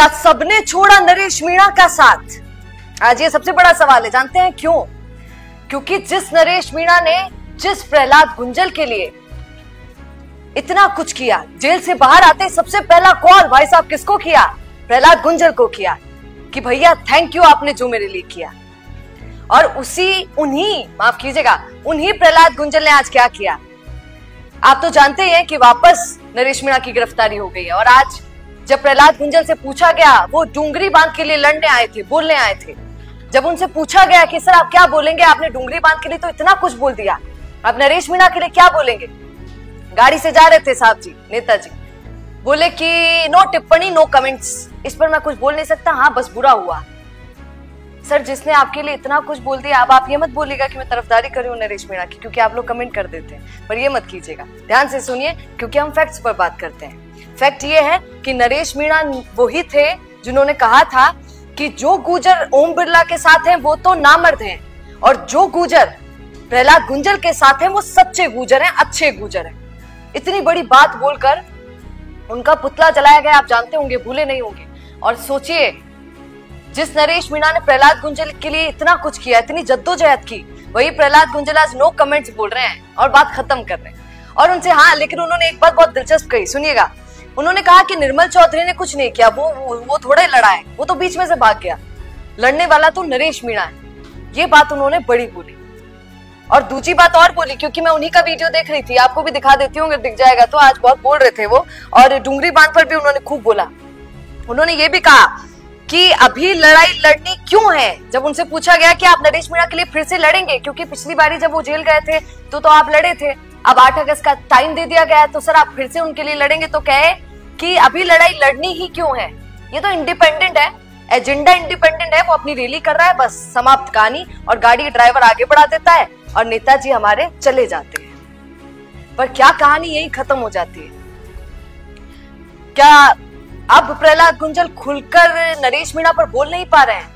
क्या सबने छोड़ा नरेश मीणा का साथ? आज ये सबसे बड़ा सवाल है। जानते हैं क्यों? क्योंकि जिस नरेश मीणा ने जिस प्रहलाद गुंजल के लिए इतना कुछ किया, जेल से बाहर आते सबसे पहला कॉल भाई साहब किसको किया? प्रहलाद गुंजल को किया कि भैया थैंक यू आपने जो मेरे लिए किया। और माफ कीजिएगा, उन्हीं प्रहलाद गुंजल ने आज क्या किया? आप तो जानते ही हैं कि वापस नरेश मीणा की गिरफ्तारी हो गई है। और आज जब प्रहलाद गुंजल से पूछा गया, वो डूंगरी बांध के लिए लड़ने आए थे, बोलने आए थे, जब उनसे पूछा गया कि सर आप क्या बोलेंगे, आपने डूंगरी बांध के लिए तो इतना कुछ बोल दिया, आप नरेश मीणा के लिए क्या बोलेंगे? गाड़ी से जा रहे थे साहब जी, नेताजी बोले कि नो टिप्पणी नो कमेंट्स, इस पर मैं कुछ बोल नहीं सकता, हाँ बस बुरा हुआ। सर जिसने आपके लिए इतना कुछ बोल दिया, अब आप ये मत बोलिएगा कि मैं तरफदारी कर रही हूँ नरेश मीणा की, क्योंकि आप लोग कमेंट कर देते हैं, पर ये मत कीजिएगा। ध्यान से सुनिए, क्योंकि हम फैक्ट्स पर बात करते हैं। फैक्ट ये है कि नरेश मीणा वही थे जिन्होंने कहा था कि जो गुजर ओम बिरला के साथ हैं वो तो नामर्द हैं, और जो गुजर प्रहलाद गुंजल के साथ हैं वो सच्चे गुजर हैं, अच्छे गुजर हैं। इतनी बड़ी बात बोलकर उनका पुतला जलाया गया, आप जानते होंगे, भूले नहीं होंगे। और सोचिए, जिस नरेश मीणा ने प्रहलाद गुंजल के लिए इतना कुछ किया, इतनी जद्दोजहद की, वही प्रहलाद गुंजल आज नो कमेंट्स बोल रहे हैं और बात खत्म कर रहे हैं। और उनसे हाँ, लेकिन उन्होंने एक बात बहुत दिलचस्प कही, सुनिएगा। उन्होंने कहा कि निर्मल चौधरी ने कुछ नहीं किया, वो थोड़े लड़ा है, वो तो बीच में से भाग गया, लड़ने वाला तो नरेश मीणा है। ये बात उन्होंने बड़ी बोली। और दूसरी बात और बोली, क्योंकि मैं उन्हीं का वीडियो देख रही थी, आपको भी दिखा देती हूँ अगर दिख जाएगा तो। आज बहुत बोल रहे थे वो, और डूंगरी बांध पर भी उन्होंने खूब बोला। उन्होंने ये भी कहा कि अभी लड़ाई लड़नी क्यों है। जब उनसे पूछा गया कि आप नरेश मीणा के लिए फिर से लड़ेंगे, क्योंकि पिछली बारी जब वो जेल गए थे तो आप लड़े थे, अब 8 अगस्त का टाइम दे दिया गया है, तो सर आप फिर से उनके लिए लड़ेंगे, तो कहे कि अभी लड़ाई लड़नी ही क्यों है? ये तो इंडिपेंडेंट है, एजेंडा इंडिपेंडेंट है, वो अपनी रैली कर रहा है, बस समाप्त कहानी। और गाड़ी ड्राइवर आगे बढ़ा देता है और नेताजी हमारे चले जाते हैं। पर क्या कहानी यही खत्म हो जाती है? क्या अब प्रहलाद गुंजल खुलकर नरेश मीणा पर बोल नहीं पा रहे हैं?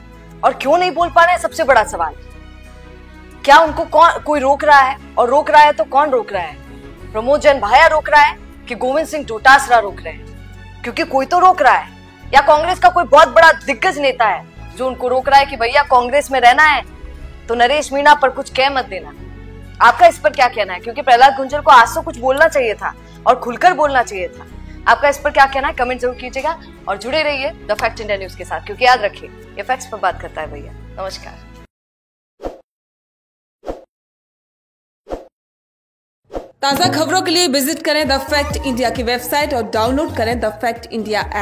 और क्यों नहीं बोल पा रहे हैं, सबसे बड़ा सवाल। क्या उनको कोई रोक रहा है? और रोक रहा है तो कौन रोक रहा है? प्रमोद जैन भाया रोक रहा है कि गोविंद सिंह डोटासरा रोक रहे हैं? क्योंकि कोई तो रोक रहा है, या कांग्रेस का कोई बहुत बड़ा दिग्गज नेता है जो उनको रोक रहा है कि भैया कांग्रेस में रहना है तो नरेश मीणा पर कुछ कह मत देना। आपका इस पर क्या कहना है? क्योंकि प्रहलाद गुंजल को आज तो कुछ बोलना चाहिए था और खुलकर बोलना चाहिए था। आपका इस पर क्या कहना है? कमेंट जरूर कीजिएगा और जुड़े रहिए द फैक्ट इंडिया न्यूज के साथ, क्योंकि याद रखिए ये फैक्ट्स पर बात करता है भैया। नमस्कार। ताज़ा खबरों के लिए विजिट करें द फैक्ट इंडिया की वेबसाइट और डाउनलोड करें द फैक्ट इंडिया ऐप।